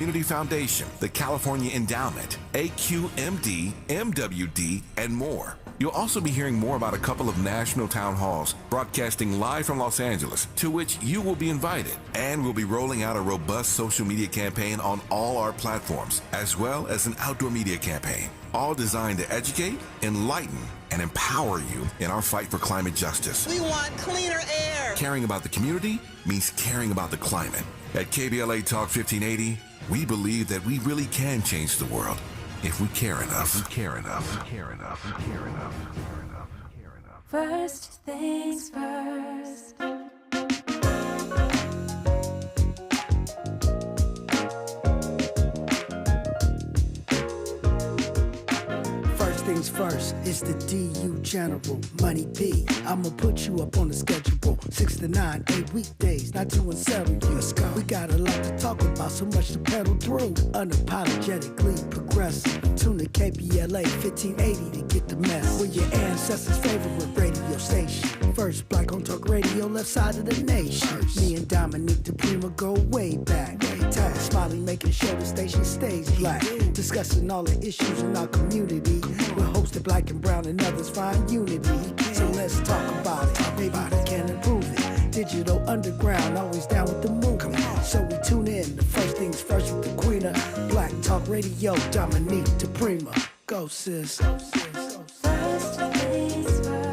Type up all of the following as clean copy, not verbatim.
Community Foundation, the California Endowment, AQMD, MWD, and more. You'll also be hearing more about a couple of national town halls broadcasting live from Los Angeles, to which you will be invited. And we'll be rolling out a robust social media campaign on all our platforms, as well as an outdoor media campaign, all designed to educate, enlighten, and empower you in our fight for climate justice. We want cleaner air. Caring about the community means caring about the climate. At KBLA Talk 1580, we believe that we really can change the world if we care enough. If we care enough. If we care enough. If we care enough. If we care enough. If we care enough. First things first. Things first, it's the DU General, Money B. I'ma put you up on the schedule. 6 to 9, 8 weekdays, not to unsettle you. Let's go. We got a lot to talk about, so much to pedal through. Unapologetically progressive. Tune to KBLA 1580 to get the mess. We're your ancestors' favorite radio station. First black on talk radio, left side of the nation. Me and Dominique DiPrima go way back. Tag Smiley making sure the station stays black. Discussing all the issues in our community. We're hosted black and brown and others find unity. So let's talk about it. Maybe we can improve it. Digital underground, always down with the movement. So we tune in. The first things first with the queen of Black Talk Radio, Dominique DiPrima. Go sis. Go sis. Go sis. First things first.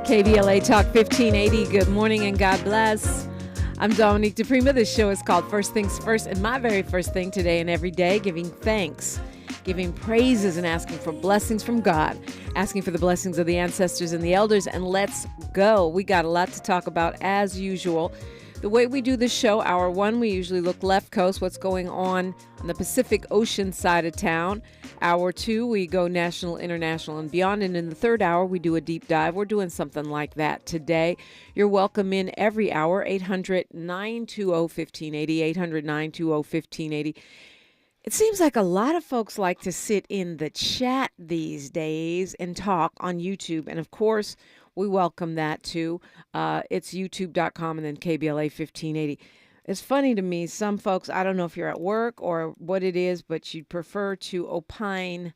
KBLA Talk 1580, good morning and God bless. I'm Dominique DiPrima. This show is called First Things First, and my very first thing today and every day, giving thanks, giving praises, and asking for blessings from God, asking for the blessings of the ancestors and the elders, and let's go. We got a lot to talk about as usual. The way we do this show, hour one, we usually look left coast, what's going on the Pacific Ocean side of town. Hour two, we go national, international, and beyond. And in the third hour, we do a deep dive. We're doing something like that today. You're welcome in every hour, 800-920-1580, 800-920-1580. It seems like a lot of folks like to sit in the chat these days and talk on YouTube. And of course, we welcome that too. It's youtube.com and then KBLA 1580. It's funny to me, some folks, I don't know if you're at work or what it is, but you'd prefer to opine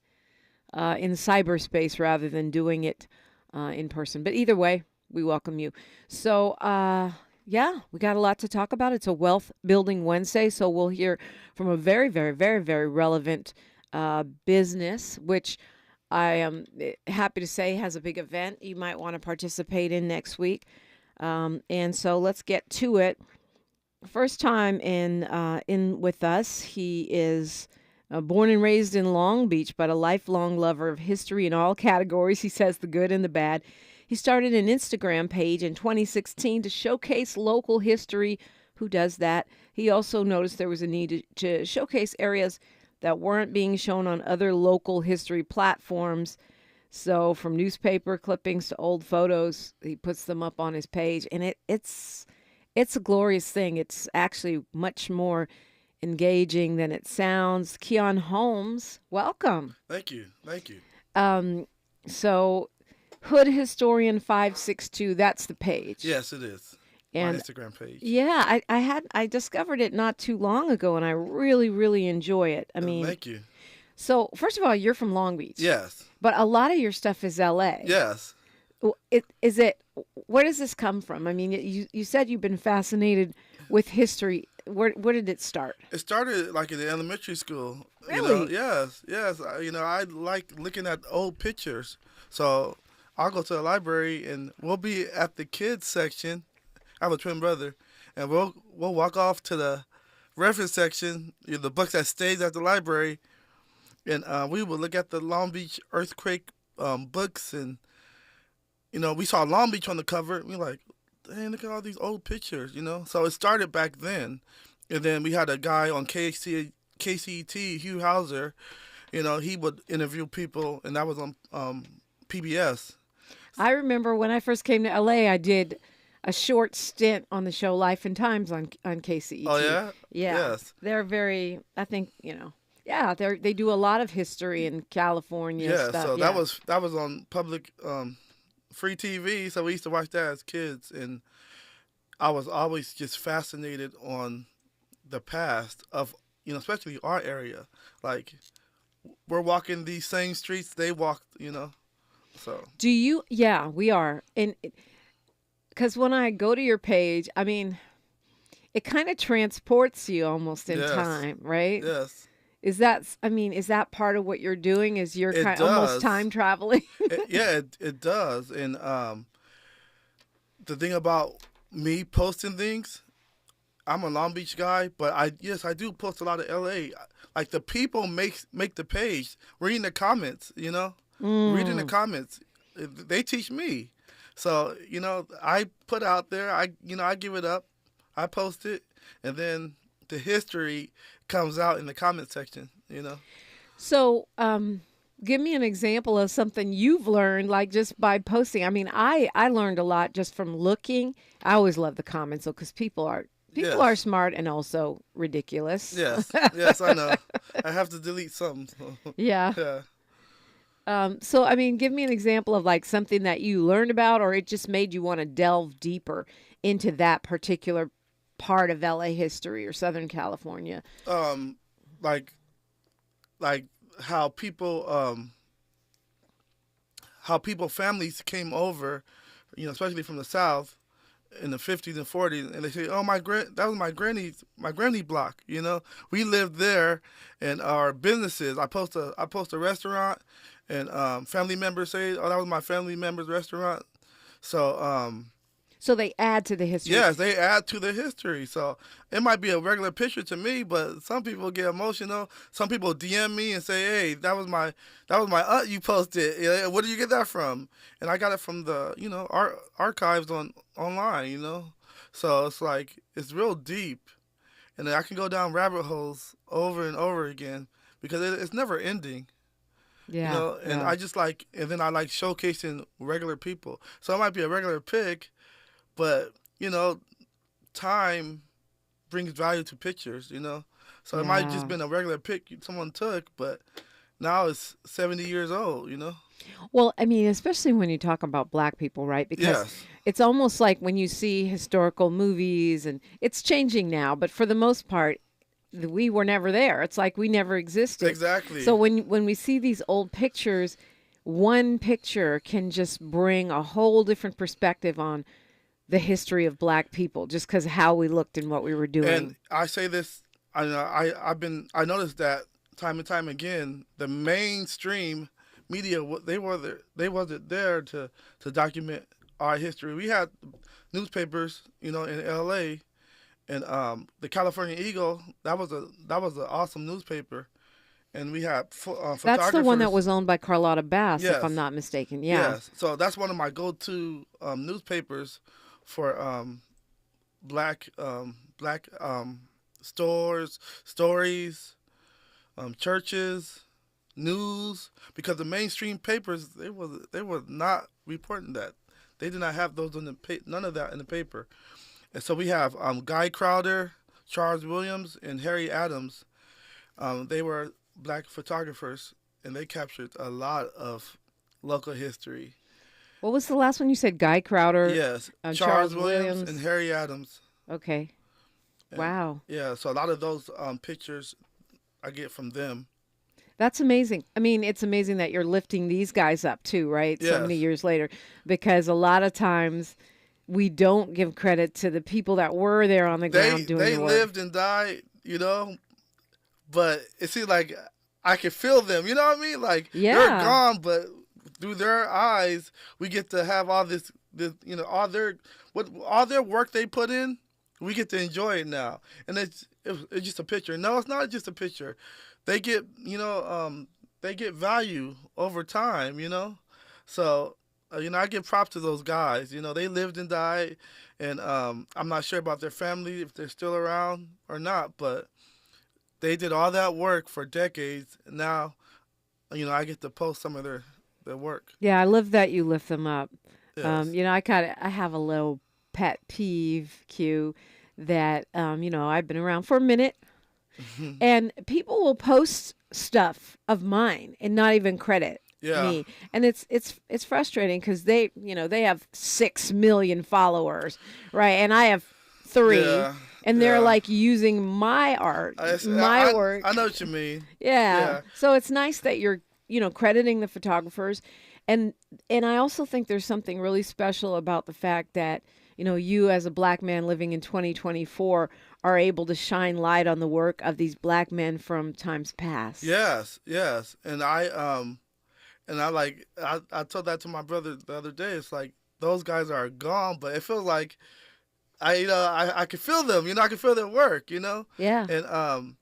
in cyberspace rather than doing it in person. But either way, we welcome you. So, yeah, we got a lot to talk about. It's a Wealth Building Wednesday, so we'll hear from a very, very, very, very relevant business, which I am happy to say has a big event you might want to participate in next week. And so let's get to it. First time in with us, he is born and raised in Long Beach, but a lifelong lover of history in all categories. He says the good and the bad. He started an Instagram page in 2016 to showcase local history. Who does that? He also noticed there was a need to showcase areas that weren't being shown on other local history platforms. So from newspaper clippings to old photos, he puts them up on his page, and it's a glorious thing. It's actually much more engaging than it sounds. Keon Holmes, welcome. Thank you. Thank you. So Hood Historian 562, that's the page. Yes, it is. And my Instagram page. Yeah, I discovered it not too long ago, and I really, really enjoy it. I mean, thank you. So first of all, you're from Long Beach. Yes. But a lot of your stuff is LA. Yes. Where does this come from? I mean, you said you've been fascinated with history. Where did it start? It started like in the elementary school. Really? Yes. I like looking at old pictures. So I'll go to the library and we'll be at the kids section. I have a twin brother, and we'll walk off to the reference section, the books that stayed at the library, and we would look at the Long Beach earthquake books, and we saw Long Beach on the cover. We were like, dang, look at all these old pictures, So it started back then, and then we had a guy on KCT, Hugh Hauser. He would interview people, and that was on PBS. I remember when I first came to LA, I did a short stint on the show Life and Times on KCET. Oh yeah. Yeah. Yes. They're very, I think, yeah, they do a lot of history in California Yeah. stuff. So Yeah. that was on public free TV. So we used to watch that as kids, and I was always just fascinated on the past of especially our area. Like we're walking these same streets they walked. So Do you? Yeah, we are. And because when I go to your page, I mean, it kind of transports you almost in Yes. time, right? yes. Is that part of what you're doing? Is you're It kind almost does. time traveling? It does. And the thing about me posting things, I'm a Long Beach guy, but I do post a lot of LA. Like the people make the page, reading the comments, reading the comments, they teach me. So I put out there, I give it up, I post it, and then the history comes out in the comment section. So, give me an example of something you've learned, like just by posting. I mean, I learned a lot just from looking. I always love the comments, though, because people are Yes. smart and also ridiculous. Yes, yes, I know. I have to delete something. So. Yeah. Yeah. So, I mean, give me an example of like something that you learned about, or it just made you want to delve deeper into that particular part of LA history or Southern California. Like how families came over, especially from the South in the 50s and 40s, and they say, "Oh, that was my granny block." We lived there, and our businesses. I post a restaurant, and family members say, "Oh, that was my family member's restaurant." So So they add to the history. yes, they add to the history. So it might be a regular picture to me, but some people get emotional. Some people DM me and say, "Hey, that was my aunt you posted. Where did you get that from?" And I got it from the archives online. So it's like it's real deep, and then I can go down rabbit holes over and over again because it's never ending. Yeah. And yeah. and then I like showcasing regular people. So it might be a regular pic. But, time brings value to pictures, So it might have Yeah. just been a regular pic someone took, but now it's 70 years old, Well, I mean, especially when you talk about black people, right? Because Yes. it's almost like when you see historical movies, and it's changing now, but for the most part, we were never there. It's like we never existed. Exactly. So when we see these old pictures, one picture can just bring a whole different perspective on the history of black people, just because how we looked and what we were doing. And I say this, I noticed that time and time again, the mainstream media, they wasn't there to document our history. We had newspapers, in LA, and the California Eagle, that was an awesome newspaper. And we had photographers. That's the one that was owned by Carlotta Bass, if Yes. I'm not mistaken. Yeah. Yes. So that's one of my go-to newspapers for black stories, churches, news. Because the mainstream papers they were not reporting that. They did not have those in none of that in the paper. And so we have Guy Crowder, Charles Williams, and Harry Adams. They were black photographers, and they captured a lot of local history. What was the last one you said? Guy Crowder? Yes, Charles Charles Williams Williams. and Harry Adams. Okay. And, Wow. Yeah, so a lot of those pictures I get from them. That's amazing. I mean, it's amazing that you're lifting these guys up too, right? So many Yes. years later, because a lot of times we don't give credit to the people that were there on the ground doing They the work. lived and died, but it seems like I can feel them. You know what I mean? Like they're Yeah. gone, but through their eyes, we get to have all this all their work they put in. We get to enjoy it now, and it's just a picture. No, it's not just a picture. They get they get value over time. So I give props to those guys. They lived and died, and I'm not sure about their family if they're still around or not, but they did all that work for decades. And now, I get to post some of their work. Yeah, I love that you lift them up. Yes. I have a little pet peeve, Q, that I've been around for a minute, and people will post stuff of mine and not even credit me, and it's frustrating because they have 6 million followers, right, and I have 3. Yeah. And they're like using my art, my work. I know what you mean. Yeah. So it's nice that you're, crediting the photographers. And I also think there's something really special about the fact that, you as a black man living in 2024 are able to shine light on the work of these black men from times past. Yes. And I told that to my brother the other day. It's like those guys are gone, but it feels like I can feel them, I can feel their work, Yeah. And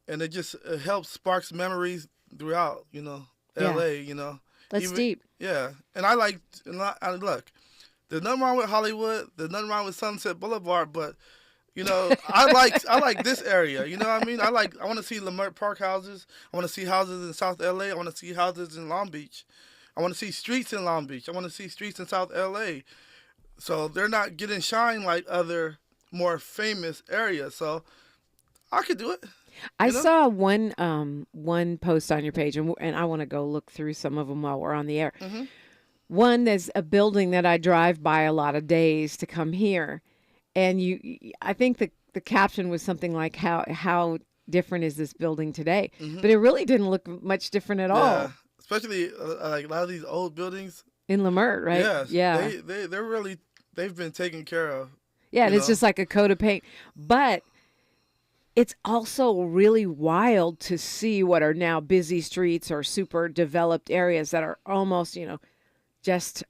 it helps sparks memories throughout, LA, That's deep. Yeah. And look, there's nothing wrong with Hollywood, there's nothing wrong with Sunset Boulevard, but I like this area, you know what I mean? I want to see Leimert Park houses, I want to see houses in South LA, I want to see houses in Long Beach, I want to see streets in Long Beach, I want to see streets in South LA. So they're not getting shine like other more famous areas. So I could do it. I saw one post on your page, and I want to go look through some of them while we're on the air. Mm-hmm. One, there's a building that I drive by a lot of days to come here, and I think the caption was something like how different is this building today? Mm-hmm. But it really didn't look much different at all. Especially like a lot of these old buildings. In Leimert, right? Yes. Yeah. They've been taken care of. Yeah, and it's just like a coat of paint. But it's also really wild to see what are now busy streets or super developed areas that are almost, just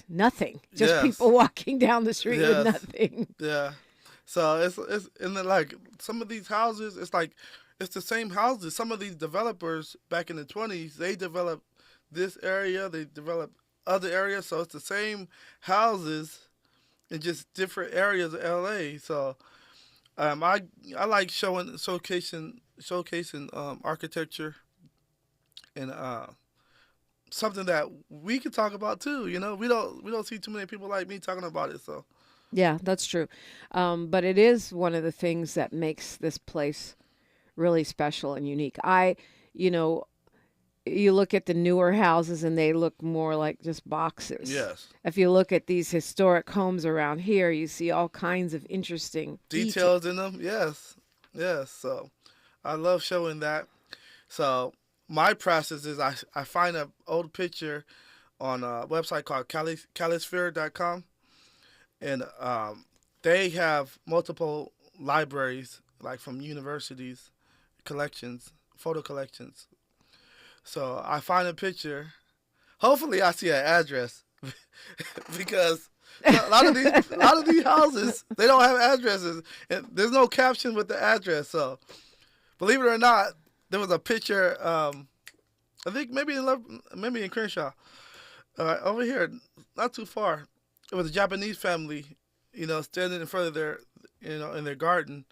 nothing. Just people walking down the street with nothing. Yeah. So it's and then like some of these houses, it's the same houses. Some of these developers back in the 20s, they developed this area, they developed other areas, so it's the same houses in just different areas of LA. So I like showcasing architecture and something that we can talk about too. We don't see too many people like me talking about it. So yeah, that's true. But it is one of the things that makes this place really special and unique. You look at the newer houses and they look more like just boxes. Yes. If you look at these historic homes around here, you see all kinds of interesting details in them. Yes. So I love showing that. So my process is I find an old picture on a website called calisphere.com, and they have multiple libraries, like from universities, collections, photo collections. So I find a picture. Hopefully, I see an address because a lot of these houses, they don't have addresses, and there's no caption with the address. So, believe it or not, there was a picture. I think maybe in Crenshaw, over here, not too far. It was a Japanese family, standing in front of their, in their garden,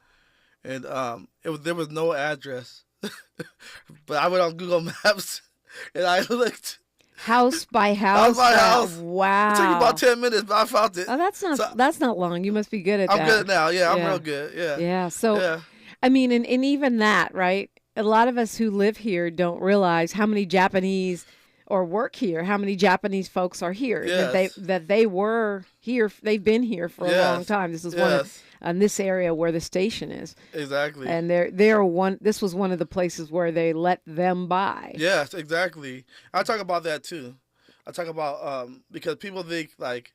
and there was no address. But I went on Google Maps and I looked house by house. Wow! It took me about 10 minutes, but I found it. Oh, that's not long. You must be good at that. I'm good now. Yeah, I'm real good. Yeah. Yeah. So, I mean, and even that, right? A lot of us who live here don't realize how many Japanese or work here, how many Japanese folks are here. Yes. That they were here. They've been here for a long time. This is one of this area where the station is. Exactly. And this was one of the places where they let them buy. Yes, exactly. I talk about that too. I talk about because people think like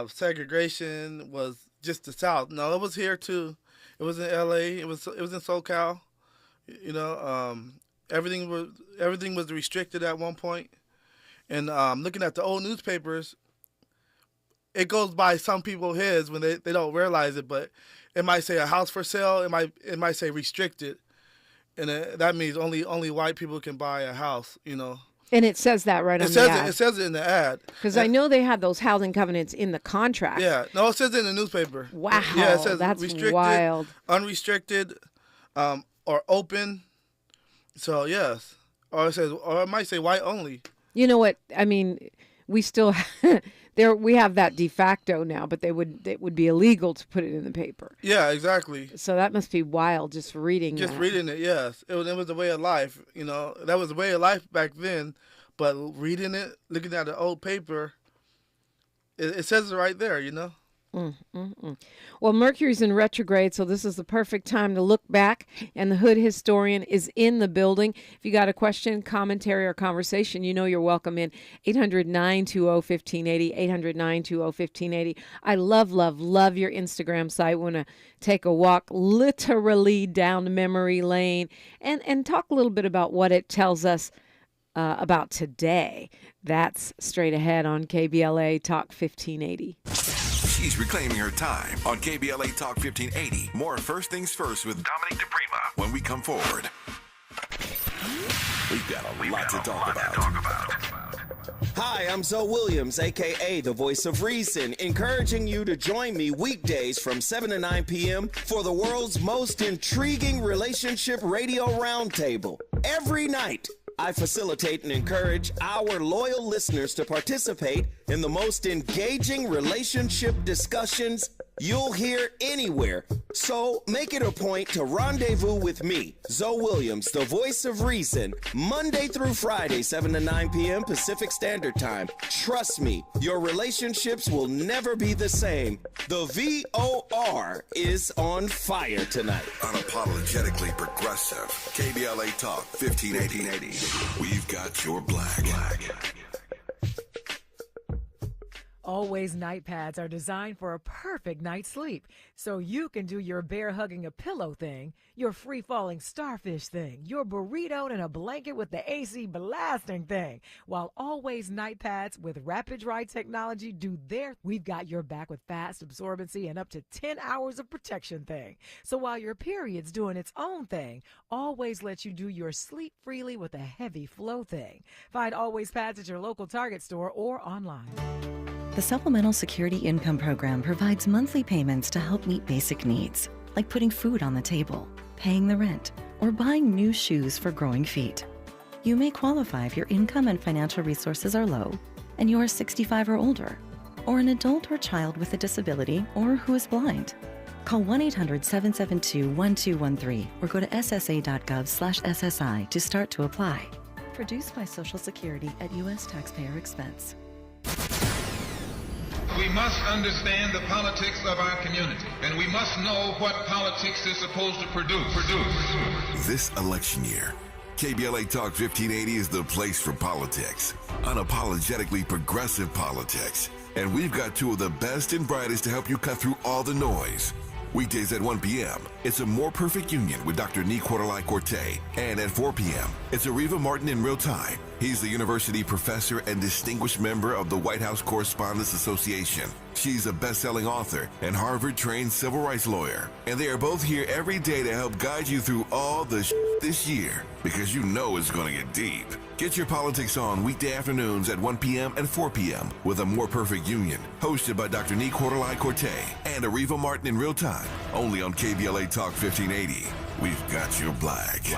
segregation was just the South. No, it was here too. It was in LA. It was in SoCal. Everything was restricted at one point. And looking at the old newspapers, it goes by some people's heads when they don't realize it, but it might say a house for sale. It might say restricted, and that means only white people can buy a house. And it says that right on the ad. It says it in the ad. Because I know they had those housing covenants in the contract. Yeah, no, it says it in the newspaper. Wow, yeah, it says that's restricted, wild. Unrestricted, or open. So yes, or it might say white only. You know what? I mean, we still there we have that de facto now, but it would be illegal to put it in the paper. Yeah, exactly. So that must be wild just reading Just that. reading it, yes. It was a way of life, you know. That was a way of life back then. But reading it, looking at the old paper, it says it right there, you know. Well, Mercury's in retrograde, so this is the perfect time to look back, and the Hood Historian is in the building. If you got a question, commentary, or conversation, you know you're welcome in 800-920-1580, 800-920-1580. I love your Instagram site. Want to take a walk literally down memory lane and talk a little bit about what it tells us about today. That's straight ahead on KBLA Talk 1580. She's reclaiming her time on KBLA Talk 1580. More First Things First with Dominique DiPrima when we come forward. We've got a lot to talk about. Hi, I'm Zoe Williams, a.k.a. the Voice of Reason, encouraging you to join me weekdays from 7 to 9 p.m. for the world's most intriguing relationship radio roundtable. Every night, I facilitate and encourage our loyal listeners to participate in the most engaging relationship discussions you'll hear anywhere. So make it a point to rendezvous with me, Zoe Williams, the Voice of Reason, Monday through Friday, 7 to 9 p.m. Pacific Standard Time. Trust me, your relationships will never be the same. The VOR is on fire tonight. Unapologetically progressive. KBLA Talk 1580. We've got your black. Always night pads are designed for a perfect night's sleep, so you can do your bear hugging a pillow thing, your free falling starfish thing, your burrito in a blanket with the AC blasting thing, while Always night pads with rapid dry technology do their. We've got your back with fast absorbency and up to 10 hours of protection thing. So while your period's doing its own thing, Always lets you do your sleep freely with a heavy flow thing. Find Always pads at your local Target store or online. The Supplemental Security Income Program provides monthly payments to help meet basic needs, like putting food on the table, paying the rent, or buying new shoes for growing feet. You may qualify if your income and financial resources are low, and you are 65 or older, or an adult or child with a disability, or who is blind. Call 1-800-772-1213 or go to ssa.gov/SSI to start to apply. Produced by Social Security at U.S. taxpayer expense. We must understand the politics of our community, and we must know what politics is supposed to produce. This election year, KBLA Talk 1580 is the place for politics. Unapologetically progressive politics. And we've got two of the best and brightest to help you cut through all the noise. Weekdays at 1 p.m., it's A More Perfect Union with Dr. Nicolai Corte. And at 4 p.m., it's Areva Martin in Real Time. He's the university professor and distinguished member of the White House Correspondents Association. She's a best-selling author and Harvard-trained civil rights lawyer. And they are both here every day to help guide you through all the this year, because you know it's going to get deep. Get your politics on weekday afternoons at 1 p.m. and 4 p.m. with A More Perfect Union, hosted by Dr. Nicolai Corte and Areva Martin in Real Time, only on KBLA Talk 1580. We've got your black.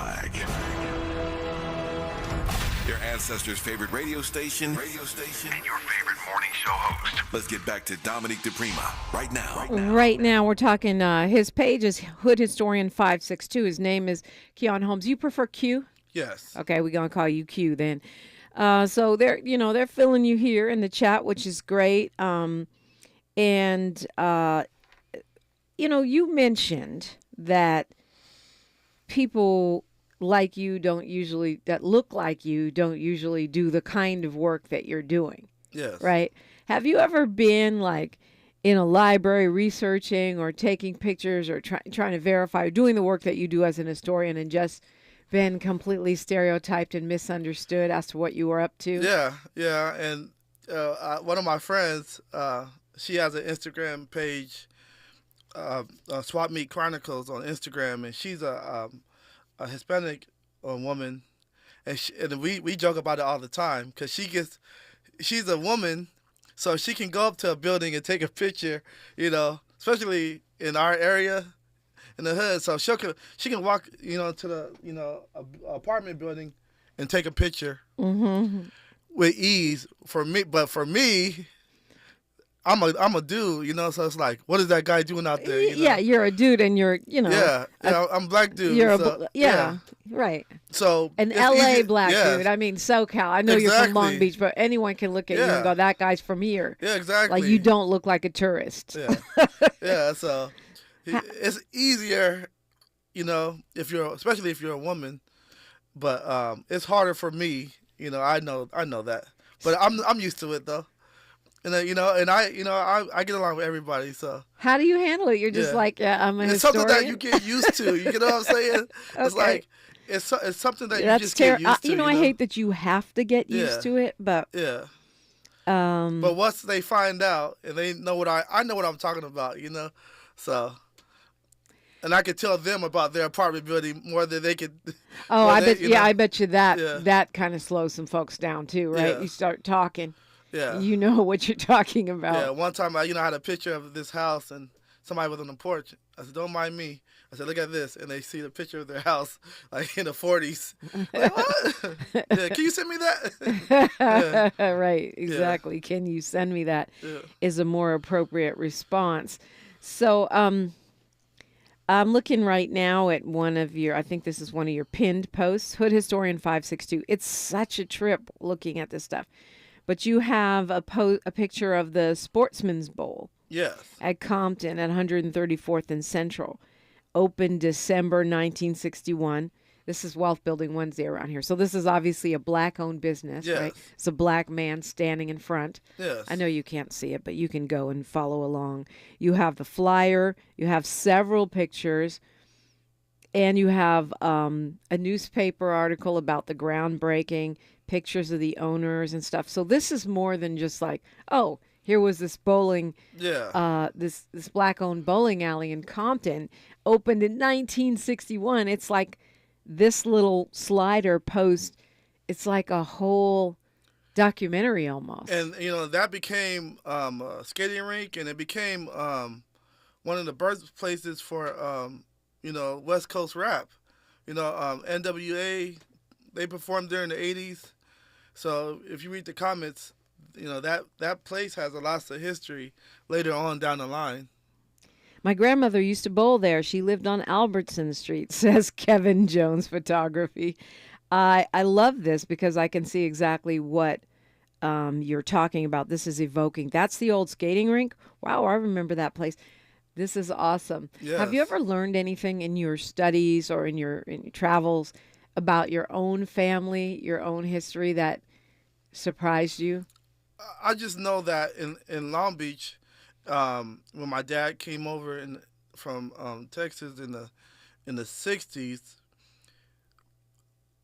Your ancestors' favorite radio station, and your favorite morning show host. Let's get back to Dominique DiPrima right now. Right now, we're talking. His page is Hood Historian 562. His name is Keon Holmes. You prefer Q? Yes. Okay, we're gonna call you Q then. So they're filling you here in the chat, which is great. You mentioned that people like you that look like you don't usually do the kind of work that you're doing. Yes. Right? Have you ever been like in a library researching or taking pictures or trying to verify or doing the work that you do as an historian and just been completely stereotyped and misunderstood as to what you were up to? Yeah. And one of my friends, she has an Instagram page, Swap Meet Chronicles on Instagram, and she's a Hispanic woman, and we joke about it all the time because she's a woman, so she can go up to a building and take a picture, especially in our area, in the hood. So she can walk, to the apartment building and take a picture with ease. For me, I'm a dude, you know. So it's like, what is that guy doing out there? You know? Yeah, you're a dude, and you're, I'm a black dude. You're so, right. So An it's LA easy- black yeah. dude. I mean, SoCal. I know you're from Long Exactly. Beach, but anyone can look at you Yeah. and go, "That guy's from here." Yeah, exactly. Like you don't look like a tourist. Yeah, yeah. So it's easier, you know, especially if you're a woman. But it's harder for me. You know, I know that. But I'm used to it though. And I get along with everybody. So How do you handle it? You're just Yeah. like, I'm a it's historian. something that you get used to. You know what I'm saying? It's Okay. like it's something that you That's just get used to. You know, I hate that you have to get used Yeah. to it, but Yeah. um, But once they find out and they know what I know what I'm talking about, you know, so. And I could tell them about their apartment building more than they could. oh, more I than- bet, you yeah, know. I bet you that Yeah. that kind of slows some folks down too, right? Yeah. You start talking, Yeah. you know what you're talking about. Yeah, one time I had a picture of this house and somebody was on the porch. I said, "Don't mind me." I said, "Look at this," and they see the picture of their house like in the 40s. Like, what? Yeah, can you send me that? Yeah. Right, exactly. Can you send me that? Yeah. Is a more appropriate response. So, I'm looking right now at I think this is one of your pinned posts, Hood Historian 562. It's such a trip looking at this stuff. But you have a picture of the Sportsman's Bowl Yes. at Compton at 134th and Central. Opened December 1961. This is Wealth Building Wednesday around here. So this is obviously a black-owned business, Yes. right? It's a black man standing in front. Yes. I know you can't see it, but you can go and follow along. You have the flyer. You have several pictures. And you have a newspaper article about the groundbreaking, pictures of the owners and stuff. So this is more than just like, oh, here was this bowling, Yeah. this black-owned bowling alley in Compton, opened in 1961. It's like this little slider post. It's like a whole documentary almost. And that became a skating rink, and it became one of the birthplaces for West Coast rap. NWA, they performed there in the 80s. So if you read the comments, that place has a lot of history later on down the line. My grandmother used to bowl there. She lived on Albertson Street, says Kevin Jones Photography. I love this because I can see exactly what you're talking about. This is evoking. That's the old skating rink. Wow, I remember that place. This is awesome. Yes. Have you ever learned anything in your studies or in your travels about your own family, your own history that surprised you? I just know that in Long Beach, when my dad came over from Texas in the 60s,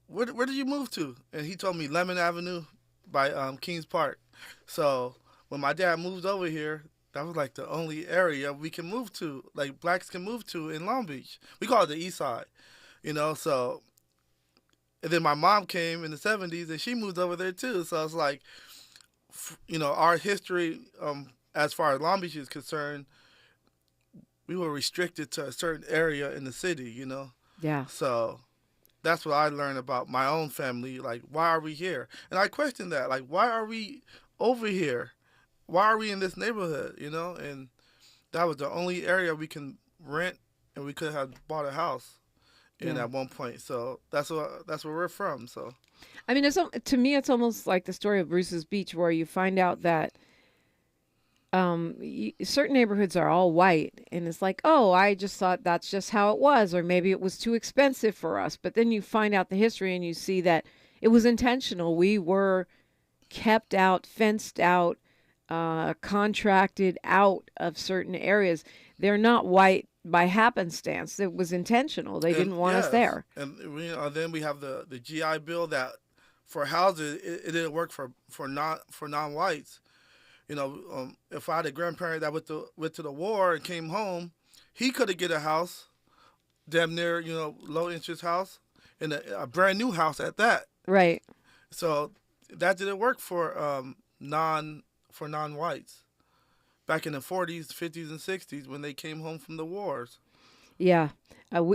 where did you move to? And he told me Lemon Avenue by Kings Park. So when my dad moved over here, that was like the only area we can move to, like blacks can move to in Long Beach. We call it the East Side, so. And then my mom came in the 70s and she moved over there too. So it's like, our history, as far as Long Beach is concerned, we were restricted to a certain area in the city, Yeah. So that's what I learned about my own family. Like, why are we here? And I questioned that. Like, why are we over here? Why are we in this neighborhood, And that was the only area we can rent, and we could have bought a house in at one point. So that's where we're from. So, I mean, to me, it's almost like the story of Bruce's Beach, where you find out that certain neighborhoods are all white, and it's like, oh, I just thought that's just how it was, or maybe it was too expensive for us. But then you find out the history, and you see that it was intentional. We were kept out, fenced out, contracted out of certain areas. They're not white by happenstance. It was intentional. They didn't want us there. And then we have the GI Bill that for houses it didn't work for non-whites. If I had a grandparent that went to the war and came home, he could have get a house, damn near low interest house, and a brand new house at that. Right. So that didn't work for non-whites back in the 40s, 50s, and 60s when they came home from the wars. Yeah,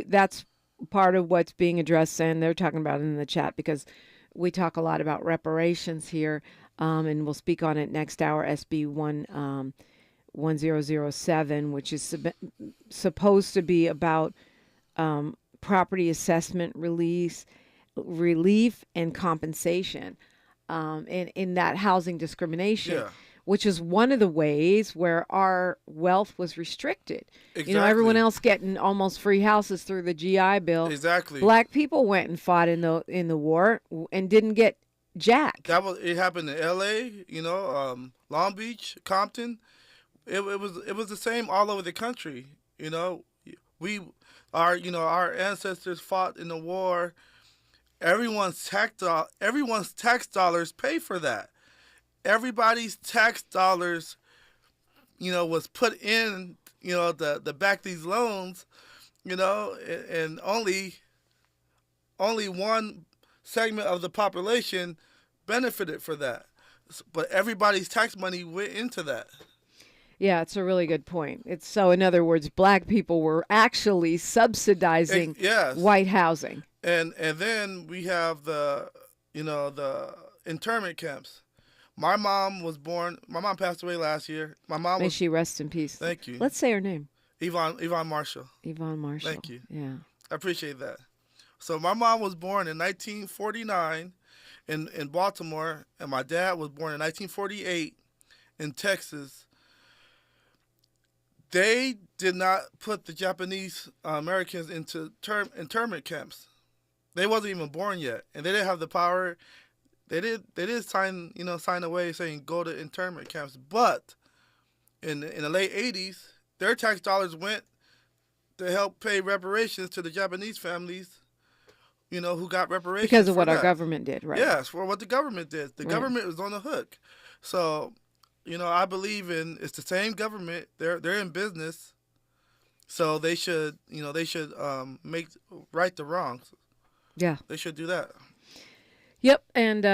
that's part of what's being addressed, and they're talking about it in the chat because we talk a lot about reparations here, and we'll speak on it next hour, SB 1007, which is supposed to be about property assessment relief and compensation in that housing discrimination. Yeah. Which is one of the ways where our wealth was restricted. Exactly. Everyone else getting almost free houses through the GI Bill. Exactly. Black people went and fought in the war and didn't get jack. It happened in L.A., Long Beach, Compton. It was the same all over the country. Our ancestors fought in the war. Everyone's tax dollars pay for that. Everybody's tax dollars, was put in, to back these loans, and only one segment of the population benefited for that. But everybody's tax money went into that. Yeah, it's a really good point. In other words, black people were actually subsidizing white housing. And then we have the internment camps. My mom passed away last year. May she rest in peace. Thank you. Let's say her name. Yvonne Marshall. Yvonne Marshall. Thank you. Yeah. I appreciate that. So my mom was born in 1949 in Baltimore, and my dad was born in 1948 in Texas. They did not put the Japanese Americans into internment camps. They wasn't even born yet, and they didn't have the power. They did sign away saying go to internment camps, but in the late 80s, their tax dollars went to help pay reparations to the Japanese families, who got reparations because of what that. Our government did, right? Yes, for what the government did. The government was on the hook. So, I believe it's the same government. They're in business, so they should make right the wrongs. Yeah, they should do that. Yep, and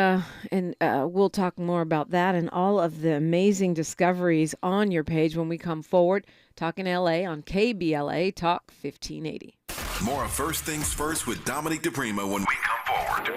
we'll talk more about that and all of the amazing discoveries on your page when we come forward. Talking LA on KBLA Talk 1580. More of First Things First with Dominique DiPrima when we come forward.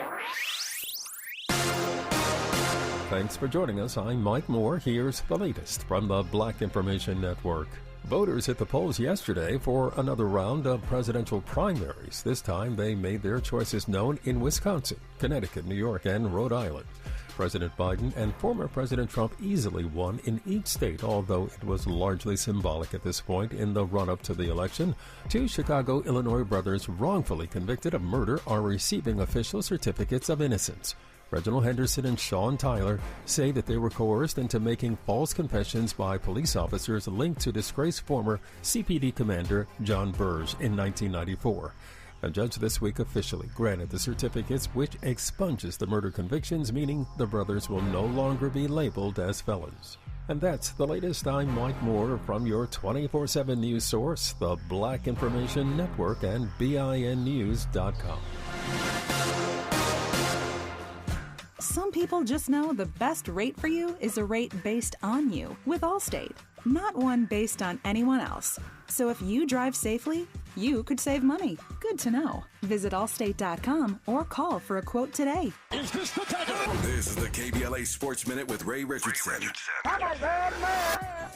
Thanks for joining us. I'm Mike Moore. Here's the latest from the Black Information Network. Voters hit the polls yesterday for another round of presidential primaries. This time they made their choices known in Wisconsin, Connecticut, New York, and Rhode Island. President Biden and former President Trump easily won in each state, although it was largely symbolic at this point in the run-up to the election. Two Chicago, Illinois brothers wrongfully convicted of murder are receiving official certificates of innocence. Reginald Henderson and Sean Tyler say that they were coerced into making false confessions by police officers linked to disgraced former CPD commander John Burge in 1994. A judge this week officially granted the certificates, which expunges the murder convictions, meaning the brothers will no longer be labeled as felons. And that's the latest. I'm Mike Moore from your 24/7 news source, the Black Information Network, and BINnews.com. Some people just know the best rate for you is a rate based on you with Allstate, not one based on anyone else. So if you drive safely, you could save money. Good to know. Visit allstate.com or call for a quote today. This is the KBLA Sports Minute with Ray Richardson.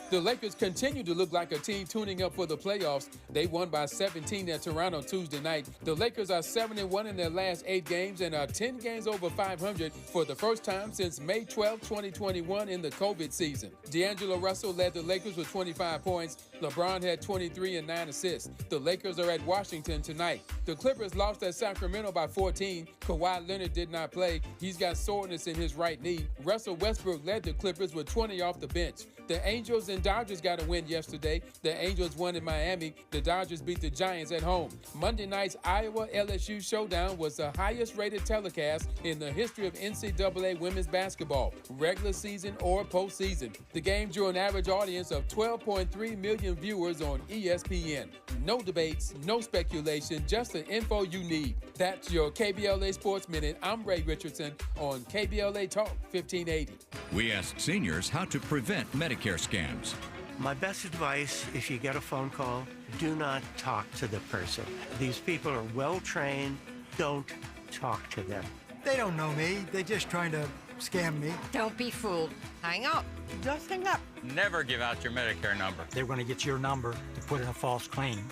The Lakers continue to look like a team tuning up for the playoffs. They won by 17 at Toronto Tuesday night. The Lakers are 7-1 in their last 8 games and are 10 games over 500 for the first time since May 12, 2021 in the COVID season. D'Angelo Russell led the Lakers with 25 points. LeBron had 23 and 9 assists. The Lakers are at Washington tonight. The Clippers lost at Sacramento by 14. Kawhi Leonard did not play. He's got soreness in his right knee. Russell Westbrook led the Clippers with 20 off the bench. The Angels and Dodgers got a win yesterday. The Angels won in Miami. The Dodgers beat the Giants at home. Monday night's Iowa-LSU showdown was the highest-rated telecast in the history of NCAA women's basketball, regular season or postseason. The game drew an average audience of 12.3 million viewers on ESPN. No debates, no speculation, just the info you need. That's your KBLA Sports Minute. I'm Ray Richardson on KBLA Talk 1580. We asked seniors how to prevent Medicare scams. My best advice, if you get a phone call, do not talk to the person. These people are well trained. Don't talk to them. They don't know me. They're just trying to scam me. Don't be fooled. Hang up. Just hang up. Never give out your Medicare number. They're going to get your number to put in a false claim.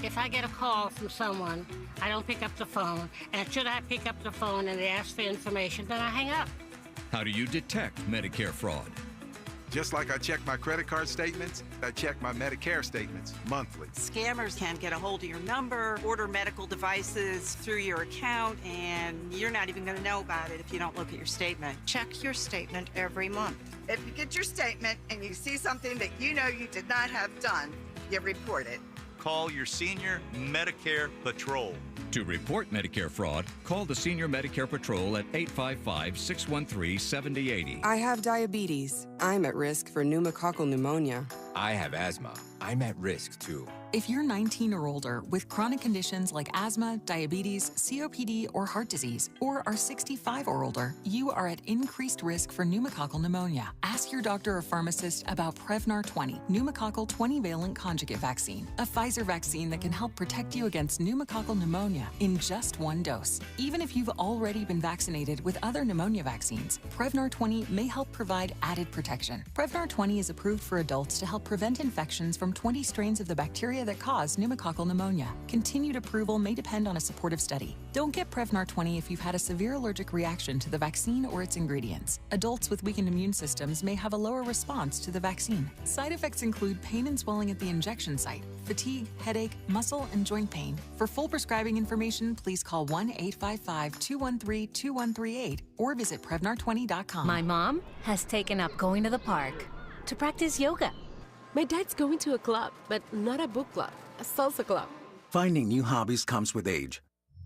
If I get a call from someone, I don't pick up the phone, and should I pick up the phone and they ask for information, then I hang up. How do you detect Medicare fraud? Just like I check my credit card statements, I check my Medicare statements monthly. Scammers can get a hold of your number, order medical devices through your account, and you're not even going to know about it if you don't look at your statement. Check your statement every month. If you get your statement and you see something that you know you did not have done, you report it. Call your senior Medicare Patrol. To report Medicare fraud, call the Senior Medicare Patrol at 855-613-7080. I have diabetes. I'm at risk for pneumococcal pneumonia. I have asthma. I'm at risk too. If you're 19 or older with chronic conditions like asthma, diabetes, COPD, or heart disease, or are 65 or older, you are at increased risk for pneumococcal pneumonia. Ask your doctor or pharmacist about Prevnar 20, pneumococcal 20-valent conjugate vaccine, a Pfizer vaccine that can help protect you against pneumococcal pneumonia in just one dose. Even if you've already been vaccinated with other pneumonia vaccines, Prevnar 20 may help provide added protection. Prevnar 20 is approved for adults to help prevent infections from 20 strains of the bacteria that cause pneumococcal pneumonia. Continued approval may depend on a supportive study. Don't get Prevnar 20 if you've had a severe allergic reaction to the vaccine or its ingredients. Adults with weakened immune systems may have a lower response to the vaccine. Side effects include pain and swelling at the injection site, fatigue, headache, muscle, and joint pain. For full prescribing information, please call 1-855-213-2138 or visit Prevnar20.com. My mom has taken up going to the park to practice yoga. My dad's going to a club, but not a book club, a salsa club. Finding new hobbies comes with age.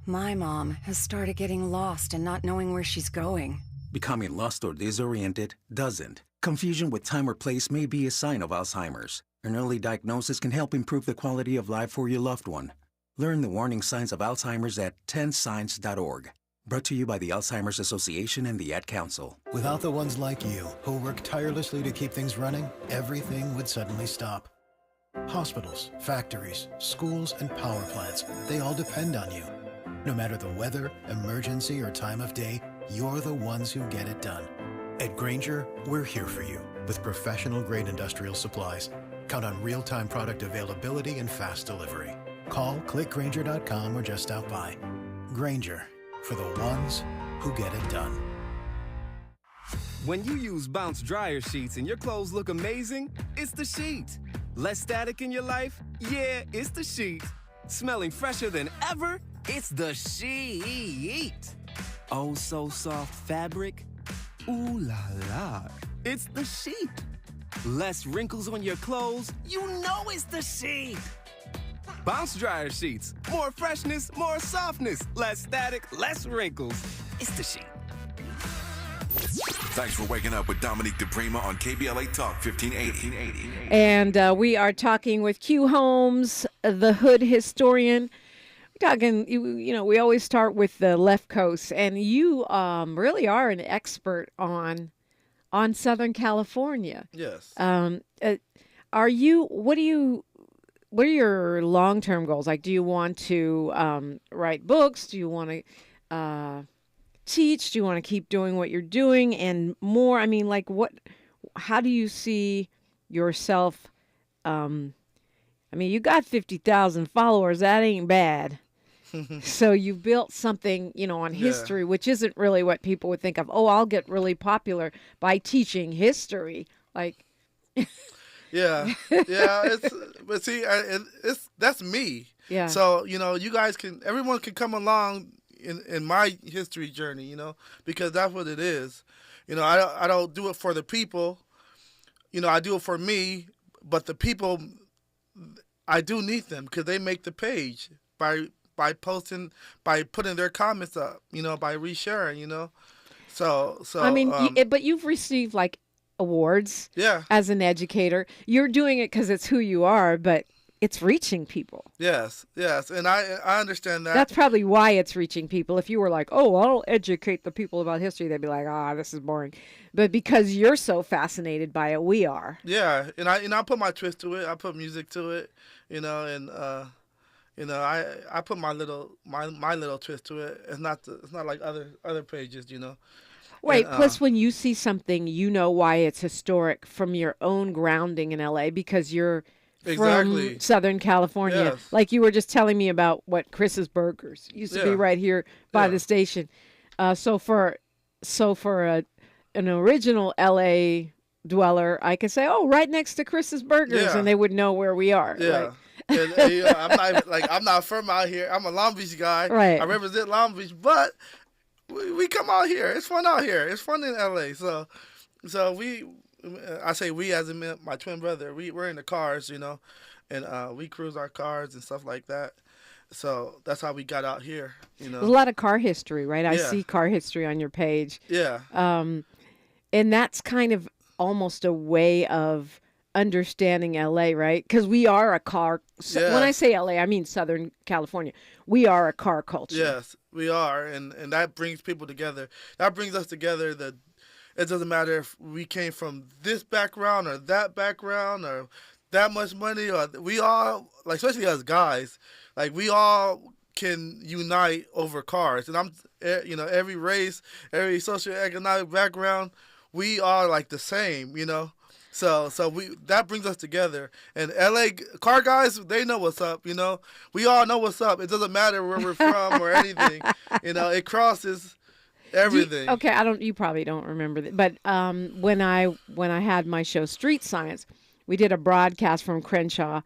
My mom has started getting lost and not knowing where she's going. Becoming lost or disoriented doesn't. Confusion with time or place may be a sign of Alzheimer's. An early diagnosis can help improve the quality of life for your loved one. Learn the warning signs of Alzheimer's at 10signs.org. Brought to you by the Alzheimer's Association and the Ad Council. Without the ones like you, who work tirelessly to keep things running, everything would suddenly stop. Hospitals, factories, schools, and power plants, they all depend on you. No matter the weather, emergency, or time of day, you're the ones who get it done. At Grainger, we're here for you with professional-grade industrial supplies. Count on real-time product availability and fast delivery. Call, clickgrainger.com, or just stop by. Grainger, for the ones who get it done. When you use Bounce dryer sheets and your clothes look amazing, it's the sheet. Less static in your life? Yeah, it's the sheet. Smelling fresher than ever? It's the sheet. Oh, so soft fabric? Ooh la la. It's the sheet. Less wrinkles on your clothes? You know it's the sheet. Bounce dryer sheets. More freshness, more softness. Less static, less wrinkles. It's the sheet. Thanks for waking up with Dominique DiPrima on KBLA Talk 1580. And we are talking with Q Holmes, the Hood historian. We're talking, we always start with the left coast, and you really are an expert on Southern California. Yes. What are your long-term goals? Like, do you want to write books? Do you want to teach? Do you want to keep doing what you're doing and more? I mean, like, how do you see yourself? You got 50,000 followers. That ain't bad. So you built something, on history, which isn't really what people would think of. Oh, I'll get really popular by teaching history. Like, yeah. That's me. Yeah. So, you guys everyone can come along in my history journey, because that's what it is. I don't do it for the people, I do it for me, but the people, I do need them because they make the page by posting, by putting their comments up, by resharing, So but you've received like awards. Yeah. As an educator, you're doing it because it's who you are, but it's reaching people. Yes, and I understand that. That's probably why it's reaching people. If you were like, oh, I'll educate the people about history, they'd be like, this is boring. But because you're so fascinated by it, we are. Yeah, and I put my twist to it. I put music to it, and I put my little twist to it. It's not like other pages, Wait, And, plus when you see something, you know why it's historic from your own grounding in LA because you're Exactly. from Southern California. Yes. Like you were just telling me about what Chris's Burgers used to be Yeah. right here by Yeah. the station. So for an original LA dweller, I could say, "Oh, right next to Chris's Burgers," Yeah. and they would know where we are. Yeah. Like, And, you know, I'm not from out here. I'm a Long Beach guy. Right. I represent Long Beach, but we come out here. It's fun out here. It's fun in LA. So I say we as in my twin brother. We're in the cars, you know, and we cruise our cars and stuff like that. So that's how we got out here, you know. there's a lot of car history, right? I Yeah. see car history on your page. Yeah. And that's kind of almost a way of understanding LA, right? Because we are a car. When I Yes. say LA, I mean Southern California. We are a car culture. Yes, we are, and that brings people together. That brings us together. That it doesn't matter if we came from this background or that background or that much money, or we all, like, especially as guys, like, we all can unite over cars. And you know, every race, every socioeconomic background, we are like the same, you know. So that brings us together. And LA car guys, they know what's up, you know. We all know what's up. It doesn't matter where we're from or anything. You know, it crosses everything. You probably don't remember that. But when I had my show Street Science, we did a broadcast from Crenshaw.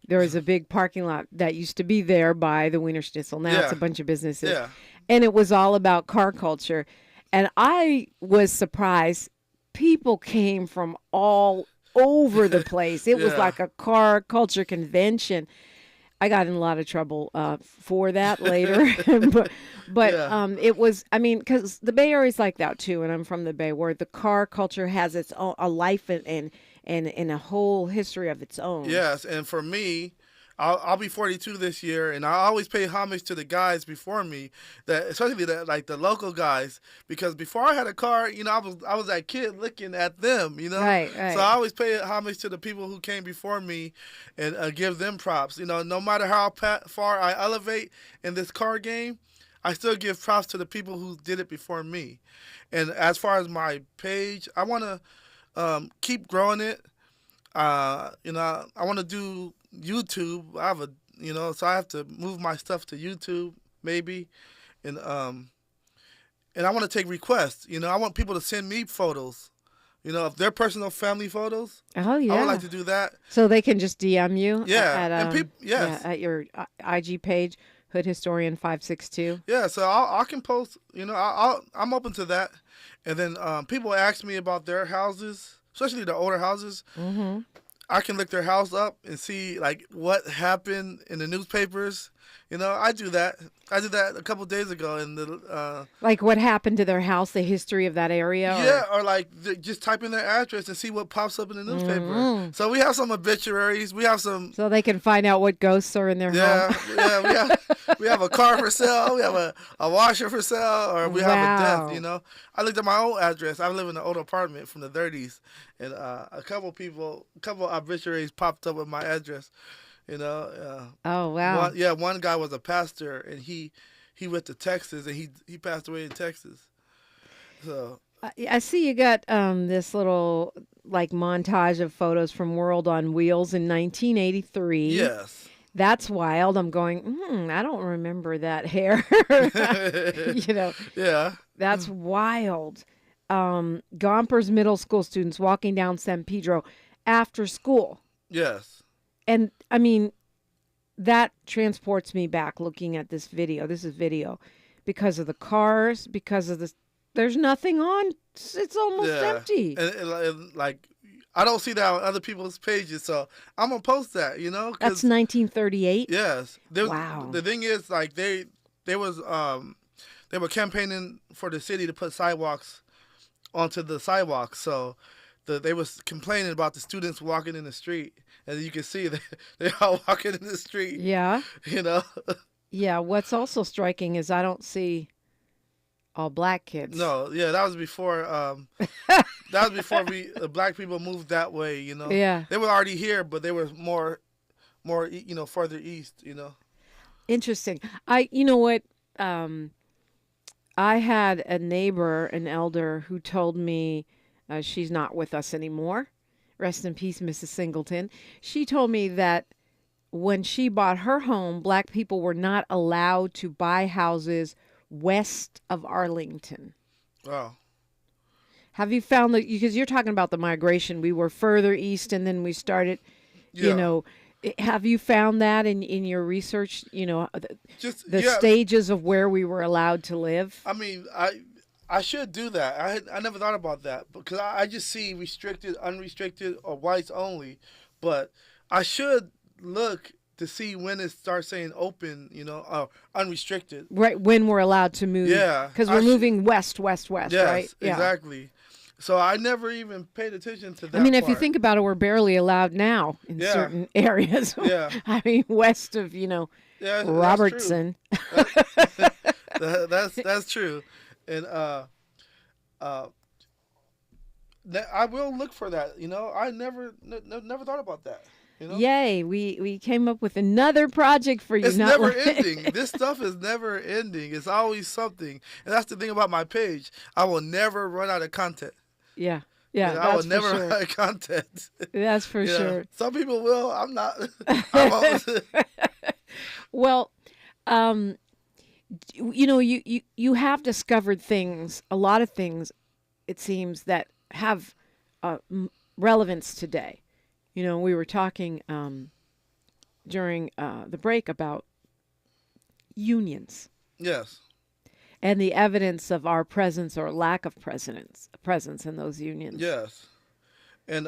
There was a big parking lot that used to be there by the Wiener Schnitzel. Now it's a bunch of businesses. Yeah. And it was all about car culture. And I was surprised. People came from all over the place. It was Yeah. like a car culture convention. I got in a lot of trouble for that later. but Yeah. it was, I mean, because the Bay Area is like that too, and I'm from the Bay, where the car culture has its own, a life and a whole history of its own. Yes, and for me, I'll be 42 this year, and I always pay homage to the guys before me, that especially the local guys, because before I had a car, you know, I was that kid looking at them, you know. Right. So I always pay homage to the people who came before me, and give them props. You know, no matter how far I elevate in this car game, I still give props to the people who did it before me. And as far as my page, I want to keep growing it. You know, I want to do YouTube. So I have to move my stuff to YouTube maybe, and I want to take requests. You know, I want people to send me photos. You know, if they're personal family photos. Oh yeah. I would like to do that. So they can just DM you. Yeah, At, at your IG page, Hood Historian 562. Yeah, so I can post. You know, I'm open to that. And then people ask me about their houses, especially the older houses. Mm-hmm. I can look their house up and see like what happened in the newspapers. You know, I do that. I did that a couple days ago. Like what happened to their house, the history of that area? Yeah, or like just type in their address and see what pops up in the newspaper. Mm-hmm. So we have some obituaries. We have some. So they can find out what ghosts are in their home. Yeah. We have a car for sale. We have a washer for sale, or we have a death. You know, I looked at my own address. I live in an old apartment from the 30s, and a couple obituaries popped up with my address. You know. Oh wow. One guy was a pastor, and he went to Texas, and he passed away in Texas. So I see you got this little like montage of photos from World on Wheels in 1983. Yes. That's wild. I'm going, I don't remember that hair. You know. Yeah. That's wild. Gompers middle school students walking down San Pedro after school. Yes. And I mean, that transports me back looking at this video. This is video because of the cars, because of this. There's nothing on. It's almost empty. And like, I don't see that on other people's pages, so I'm going to post that, you know? That's 1938? Yes. Wow. The thing is, like, they were campaigning for the city to put sidewalks onto the sidewalks, so they was complaining about the students walking in the street. And you can see they're all walking in the street. Yeah. You know? Yeah. What's also striking is I don't see all black kids. No. Yeah. That was before. Black people moved that way. You know. Yeah. They were already here, but they were more, you know, further east. You know. Interesting. You know what? I had a neighbor, an elder, who told me, she's not with us anymore. Rest in peace, Mrs. Singleton. She told me that when she bought her home, black people were not allowed to buy houses west of Arlington. Wow. Have you found that, because you're talking about the migration, we were further east and then we started, you know, have you found that in your research, you know, the stages of where we were allowed to live? I mean, I should do that. I never thought about that because I just see restricted, unrestricted, or whites only. But I should look to see when it starts saying open, you know, unrestricted. Right, when we're allowed to move. Yeah. Because we're moving west, yes, right? Yeah, exactly. So I never even paid attention to that. I mean, if you think about it, we're barely allowed now in certain areas. Yeah. I mean, west of, you know, Robertson. That's true. And I will look for that. You know, I never thought about that. You know? Yay! We came up with another project for you. It's never ending. This stuff is never ending. It's always something, and that's the thing about my page. I will never run out of content. Yeah. You know, I will never run out of content. That's for sure. Some people will. I'm not. Well, you know, you have discovered things, a lot of things, it seems, that have relevance today. You know, we were talking during the break about unions. Yes. And the evidence of our presence or lack of presence in those unions. Yes. And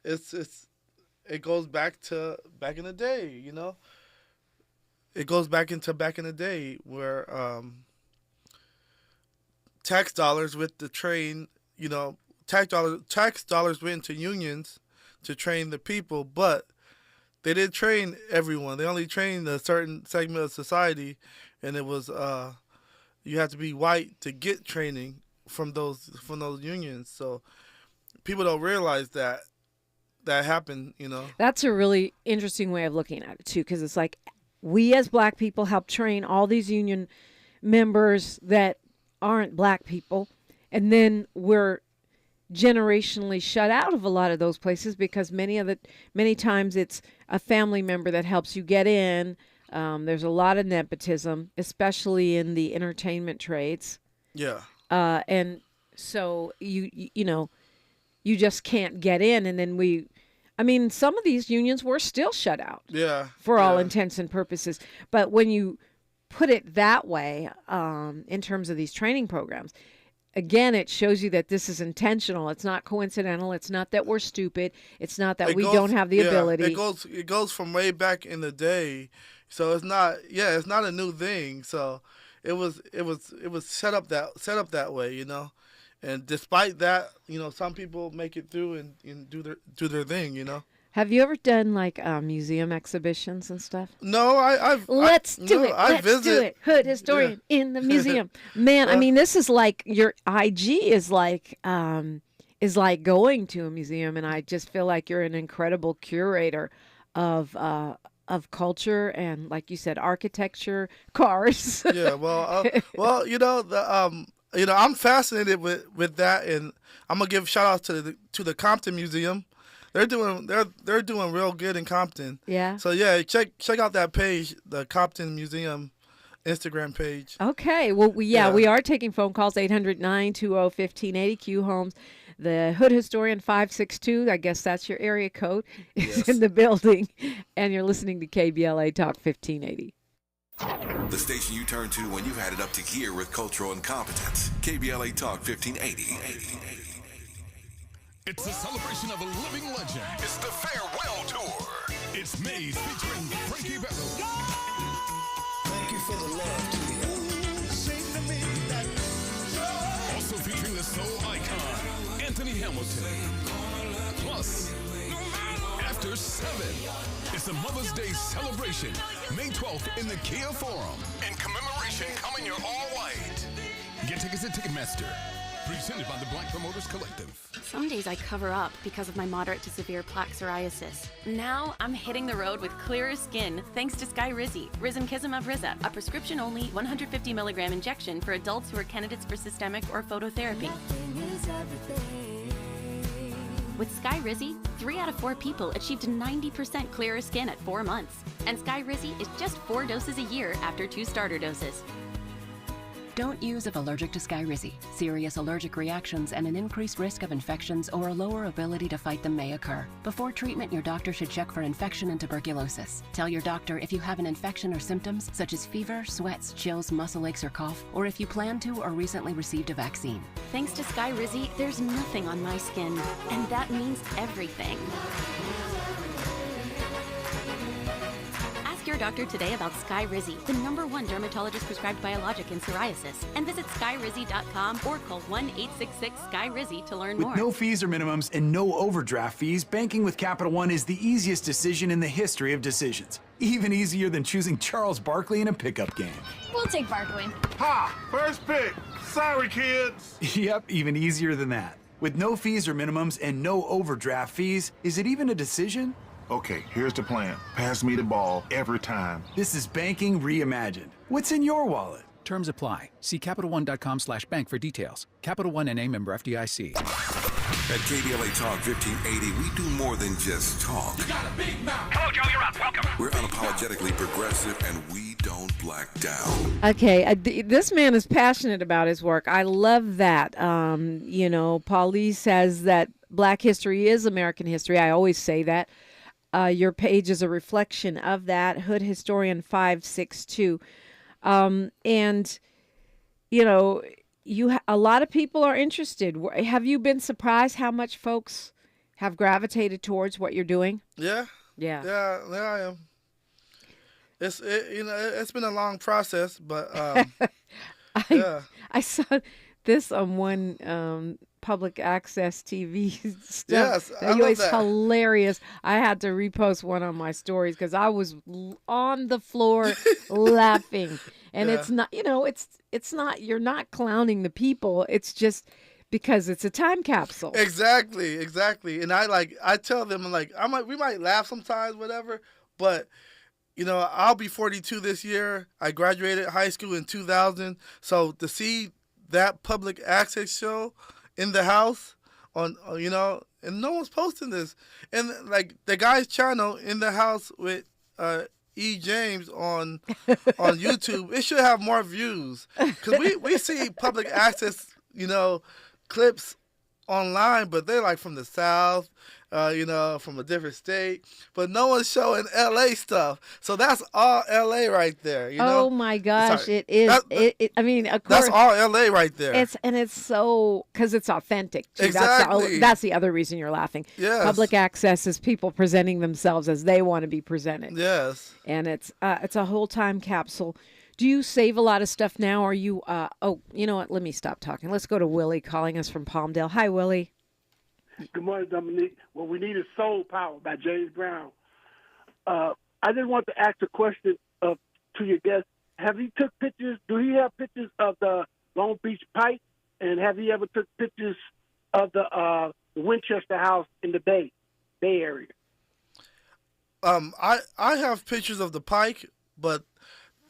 it goes back in the day, you know. It goes back in the day where tax dollars with the train, you know, tax dollars went into unions to train the people, but they didn't train everyone. They only trained a certain segment of society, and it was you have to be white to get training from those unions. So people don't realize that happened, you know. That's a really interesting way of looking at it too, because it's like we as black people help train all these union members that aren't black people, and then we're generationally shut out of a lot of those places because many times it's a family member that helps you get in. There's a lot of nepotism, especially in the entertainment trades. Yeah. And so you know, you just can't get in, and then I mean, some of these unions were still shut out. Yeah. For all intents and purposes. But when you put it that way, in terms of these training programs, again, it shows you that this is intentional. It's not coincidental. It's not that we're stupid. It's not that we don't have the ability. It goes from way back in the day. So it's not a new thing. So it was set up that way, you know. And despite that, you know, some people make it through and do their thing, you know. Have you ever done like museum exhibitions and stuff? No, Let's do it. Hood historian in the museum. Man, I mean, this is like your IG is like going to a museum, and I just feel like you're an incredible curator of culture and, like you said, architecture, cars. Yeah, well, you know, I'm fascinated with that, and I'm gonna give shout outs to the Compton Museum. They're doing real good in Compton. Yeah. So yeah, check out that page, the Compton Museum Instagram page. Okay. Well, we are taking phone calls, 800-920-1580, Q Holmes. The Hood Historian 562, I guess that's your area code, is in the building, and you're listening to KBLA Talk 1580. The station you turn to when you've had it up to gear with cultural incompetence. KBLA Talk 1580. It's a celebration of a living legend. It's the Farewell Tour. It's Maze featuring Frankie Beverly. Thank you for the love to the Also featuring the soul icon, Anthony Hamilton. Plus, After 7. It's a Mother's Day celebration, May 12th in the Kia Forum. In commemoration, come in your all white. Get tickets at Ticketmaster. Presented by the Black Promoters Collective. Some days I cover up because of my moderate to severe plaque psoriasis. Now I'm hitting the road with clearer skin thanks to Skyrizi, Risankizumab Riza, a prescription-only 150 milligram injection for adults who are candidates for systemic or phototherapy. With Skyrizi, 3 out of 4 people achieved 90% clearer skin at 4 months. And Skyrizi is just 4 doses a year after 2 starter doses. Don't use if allergic to Skyrizi. Serious allergic reactions and an increased risk of infections or a lower ability to fight them may occur. Before treatment, your doctor should check for infection and tuberculosis. Tell your doctor if you have an infection or symptoms such as fever, sweats, chills, muscle aches, or cough, or if you plan to or recently received a vaccine. Thanks to Skyrizi, there's nothing on my skin, and that means everything. Ask your doctor today about Skyrizi, the #1 dermatologist prescribed biologic in psoriasis, and visit skyrizi.com or call 1-866-SKYRIZI to learn more. With no fees or minimums and no overdraft fees, banking with Capital One is the easiest decision in the history of decisions. Even easier than choosing Charles Barkley in a pickup game. We'll take Barkley. Ha! First pick. Sorry, kids. Yep, even easier than that. With no fees or minimums and no overdraft fees, is it even a decision? Okay, here's the plan. Pass me the ball every time. This is banking reimagined. What's in your wallet? Terms apply. See CapitalOne.com/bank for details. Capital One NA, member FDIC. At KBLA Talk 1580, we do more than just talk. You got a big mouth. Hello, Joe, you're up. Welcome. We're unapologetically progressive, and we don't black down. Okay, this man is passionate about his work. I love that. Paulie says that Black history is American history. I always say that. Your page is a reflection of that. Hood Historian 562. A lot of people are interested. Have you been surprised how much folks have gravitated towards what you're doing? Yeah. Yeah, I am. It's been a long process, but I saw this on one public access TV stuff. Yes, I love It's that. hilarious. I had to repost one on my stories because I was on the floor laughing. And Yeah. it's not, it's not, you're not clowning the people. It's just because it's a time capsule. Exactly. And I tell them, we might laugh sometimes, whatever, but I'll be 42 this year. I graduated high school in 2000. So to see that public access show in the house and no one's posting this. And the guy's channel in the house with E. James on YouTube, it should have more views. Because we see public access, clips online, but they're from the South, from a different state. But no one's showing LA stuff. So that's all LA right there. Oh my gosh, Sorry. it is. Of course. That's all LA right there. It's so, because it's authentic. Too. Exactly. That's the other reason you're laughing. Yes. Public access is people presenting themselves as they want to be presented. Yes. And it's a whole time capsule. Do you save a lot of stuff now? Or you, you know what? Let me stop talking. Let's go to Willie calling us from Palmdale. Hi, Willie. Good morning, Dominique. What we need is Soul Power by James Brown. I just want to ask a question to your guest. Have he took pictures? Do he have pictures of the Long Beach Pike? And have he ever took pictures of the Winchester House in the Bay Area? I have pictures of the Pike, but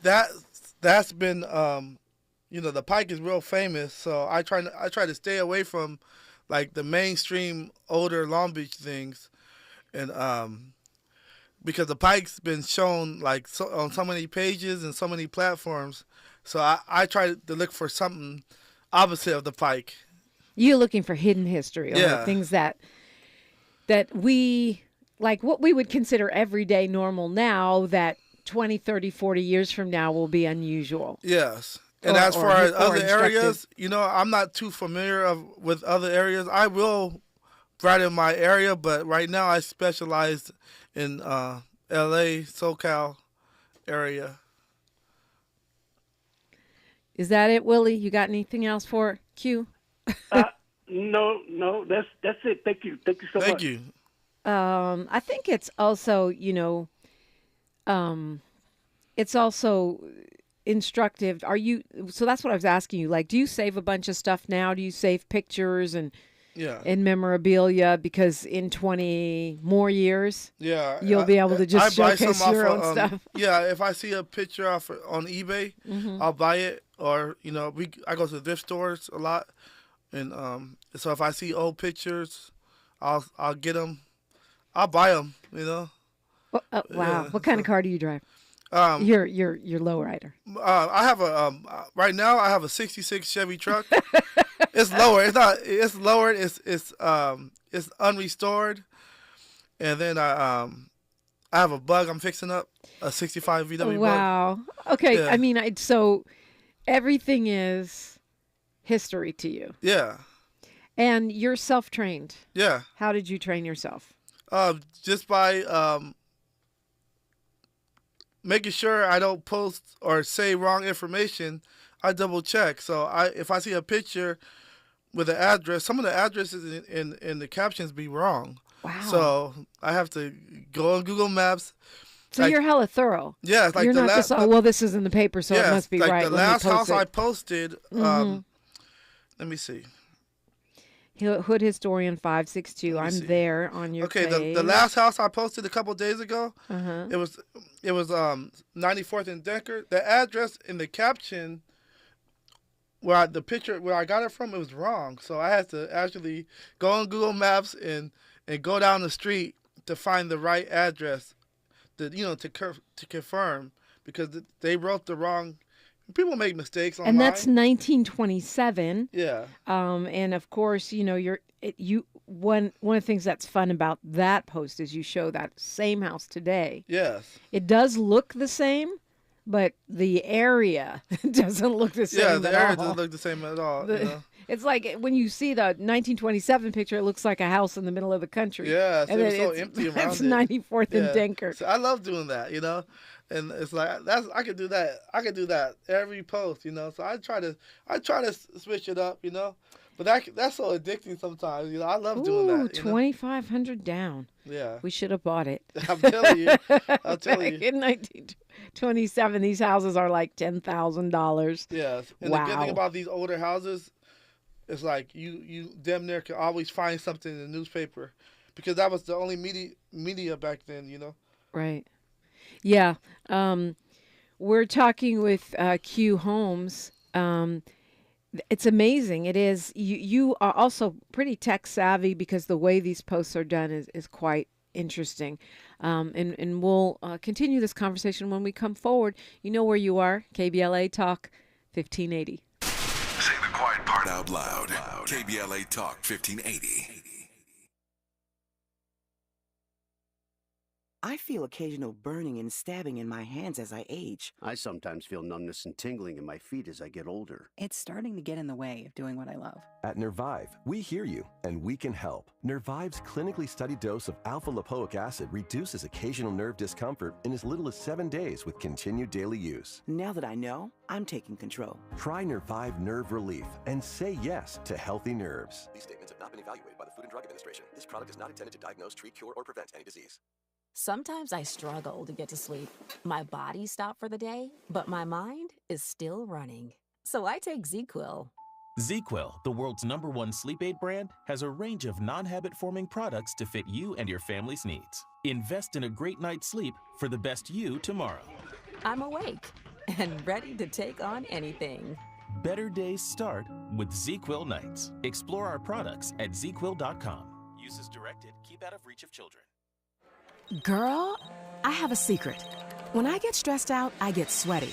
that's been the Pike is real famous, so I try to stay away from the mainstream older Long Beach things, and because the Pike's been shown on so many pages and so many platforms, so I try to look for something opposite of the Pike. You're looking for hidden history, or things that we what we would consider everyday normal now that 20, 30, 40 years from now will be unusual. Yes. And as far as other areas, I'm not too familiar with other areas. I will write in my area, but right now I specialize in LA, SoCal area. Is that it, Willie? You got anything else for Q? No, that's it. Thank you so much. Thank you. I think it's also, it's also instructive. So that's what I was asking you. Like, do you save a bunch of stuff now? Do you save pictures and memorabilia? Because in 20 more years, you'll be able to just showcase your own stuff. Yeah, if I see a picture on eBay, I'll buy it. Or, I go to thrift stores a lot. And so if I see old pictures, I'll get them. I'll buy them, Wow. Yeah. What kind of car do you drive? You're lowrider. I have right now I have a 66 Chevy truck. It's lower. It's lowered. It's unrestored. And then I have a Bug I'm fixing up, a 65 VW Bug. Wow. Okay. Yeah. I mean, so everything is history to you. Yeah. And you're self-trained. Yeah. How did you train yourself? Just by making sure I don't post or say wrong information. I double check. So if I see a picture with an address, some of the addresses in the captions be wrong. Wow. So I have to go on Google Maps. So you're hella thorough. Yeah. Like you're not just, well, this is in the paper, so it must be right. The last house I posted, let me see. Hood Historian 562. I'm there on your page. Okay, the last house I posted a couple of days ago, it was 94th and Decker. The address in the caption where I got it from, it was wrong. So I had to actually go on Google Maps and go down the street to find the right address, to confirm, because they wrote the wrong. People make mistakes online. And that's 1927. Yeah. And of course, one of the things that's fun about that post is you show that same house today. Yes. It does look the same, but the area doesn't look the same. Yeah, the area doesn't look the same at all. It's like when you see the 1927 picture, it looks like a house in the middle of the country. Yeah, so it's so empty around that's it. 94th and Denker. So I love doing that, And it's like I could do that. I could do that every post, So I try to switch it up, But that's so addicting sometimes, I love doing that. 2,500 down. Yeah. We should have bought it. I'm telling you. I'm telling you. In 1927, these houses are like $10,000. Yes. And wow. The good thing about these older houses, it's like you damn near can always find something in the newspaper, because that was the only media back then, Right. Yeah. We're talking with Q Holmes. It's amazing. It is. You are also pretty tech savvy, because the way these posts are done is quite interesting. And we'll continue this conversation when we come forward. You know where you are. KBLA Talk 1580. Say the quiet part out loud. KBLA Talk 1580. I feel occasional burning and stabbing in my hands as I age. I sometimes feel numbness and tingling in my feet as I get older. It's starting to get in the way of doing what I love. At Nervive, we hear you, and we can help. Nervive's clinically studied dose of alpha-lipoic acid reduces occasional nerve discomfort in as little as 7 days with continued daily use. Now that I know, I'm taking control. Try Nervive Nerve Relief and say yes to healthy nerves. These statements have not been evaluated by the Food and Drug Administration. This product is not intended to diagnose, treat, cure, or prevent any disease. Sometimes I struggle to get to sleep. My body stopped for the day, but my mind is still running. So I take ZQuil. ZQuil, the world's #1 sleep aid brand, has a range of non-habit-forming products to fit you and your family's needs. Invest in a great night's sleep for the best you tomorrow. I'm awake and ready to take on anything. Better days start with ZQuil nights. Explore our products at ZQuil.com. Use as directed. Keep out of reach of children. Girl, I have a secret. When I get stressed out, I get sweaty.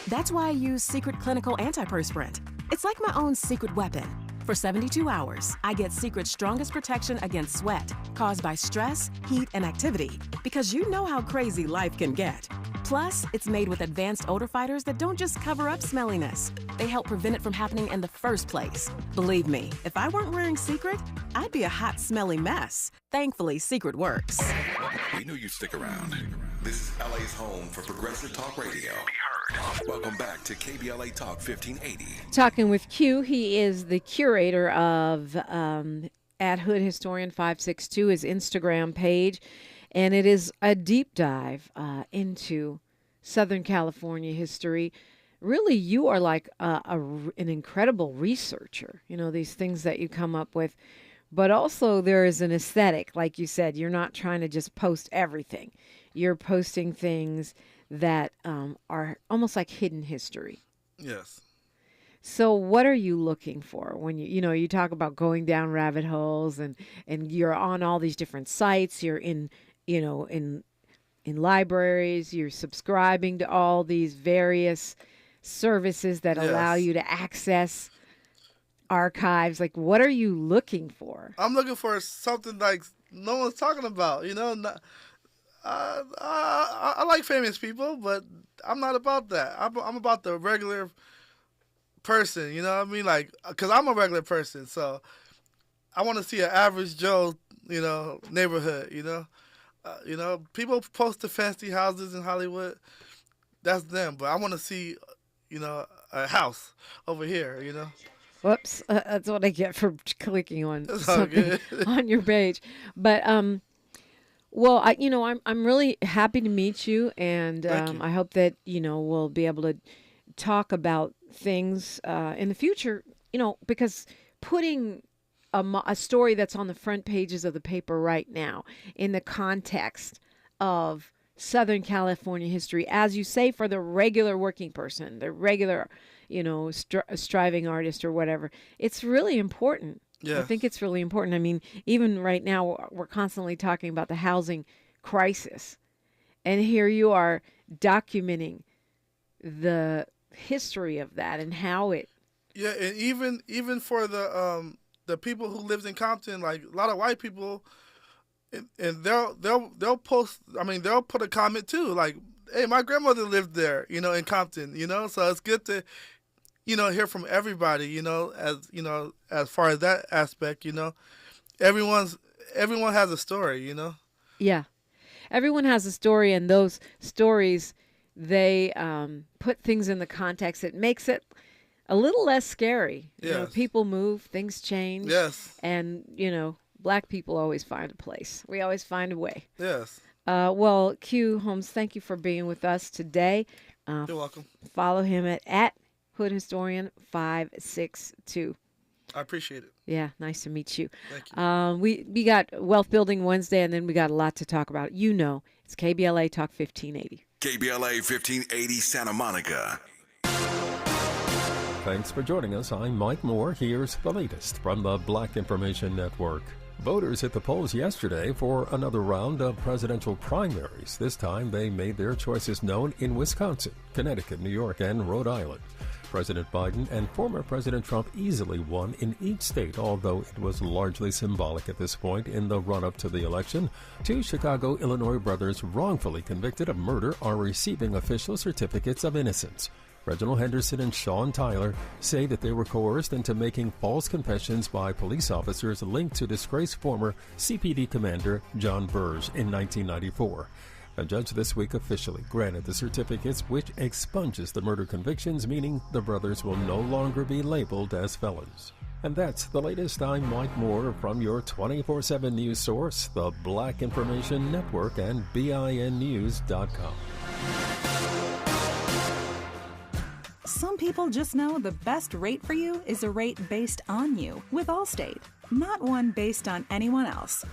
That's why I use Secret Clinical Antiperspirant. It's like my own secret weapon. For 72 hours, I get Secret's strongest protection against sweat caused by stress, heat, and activity, because you know how crazy life can get. Plus, it's made with advanced odor fighters that don't just cover up smelliness. They help prevent it from happening in the first place. Believe me, if I weren't wearing Secret, I'd be a hot, smelly mess. Thankfully, Secret works. We knew you'd stick around. This is LA's home for progressive talk radio. Welcome back to KBLA Talk 1580. Talking with Q. He is the curator of at Hood Historian 562, his Instagram page. And it is a deep dive into Southern California history. really you are like an incredible researcher, these things that you come up with. But also there is an aesthetic. Like you said, you're not trying to just post everything. You're posting things that are almost like hidden history. Yes. So what are you looking for when you talk about going down rabbit holes and you're on all these different sites, you're in libraries, you're subscribing to all these various services that allow you to access archives. Like, what are you looking for? I'm looking for something like no one's talking about, I like famous people, but I'm not about that. I'm about the regular person, you know what I mean? Like, because I'm a regular person, so I want to see an average Joe, neighborhood, people post the fancy houses in Hollywood. That's them, but I want to see, a house over here, Whoops, that's what I get for clicking on something on your page. But well, I'm really happy to meet you, and I hope that we'll be able to talk about things in the future. Because putting a story that's on the front pages of the paper right now in the context of Southern California history, as you say, for the regular working person, the regular, striving artist or whatever, it's really important. Yeah. I think it's really important. I mean, even right now, we're constantly talking about the housing crisis. And here you are documenting the history of that and how it... Yeah, and even for the people who lived in Compton, like a lot of white people, and they'll post, they'll put a comment too, like, hey, my grandmother lived there, in Compton, so it's good to, hear from everybody, as far as that aspect, everyone has a story, Yeah. Everyone has a story, and those stories, they put things in the context. It makes it a little less scary. Yes. People move, things change. Yes. And, Black people always find a place. We always find a way. Yes. Well, Q Holmes, thank you for being with us today. You're welcome. Follow him at Hood Historian 562. I appreciate it. Yeah, nice to meet you. Thank you. We got Wealth Building Wednesday, and then we got a lot to talk about. It's KBLA Talk 1580. KBLA 1580 Santa Monica. Thanks for joining us. I'm Mike Moore. Here's the latest from the Black Information Network. Voters hit the polls yesterday for another round of presidential primaries. This time they made their choices known in Wisconsin, Connecticut, New York, and Rhode Island. President Biden and former President Trump easily won in each state, although it was largely symbolic at this point in the run-up to the election. Two Chicago, Illinois brothers wrongfully convicted of murder are receiving official certificates of innocence. Reginald Henderson and Sean Tyler say that they were coerced into making false confessions by police officers linked to disgraced former CPD commander John Burge in 1994. A judge this week officially granted the certificates, which expunges the murder convictions, meaning the brothers will no longer be labeled as felons. And that's the latest. I'm Mike Moore from your 24/7 news source, the Black Information Network, and BINnews.com. Some people just know the best rate for you is a rate based on you with Allstate, not one based on anyone else.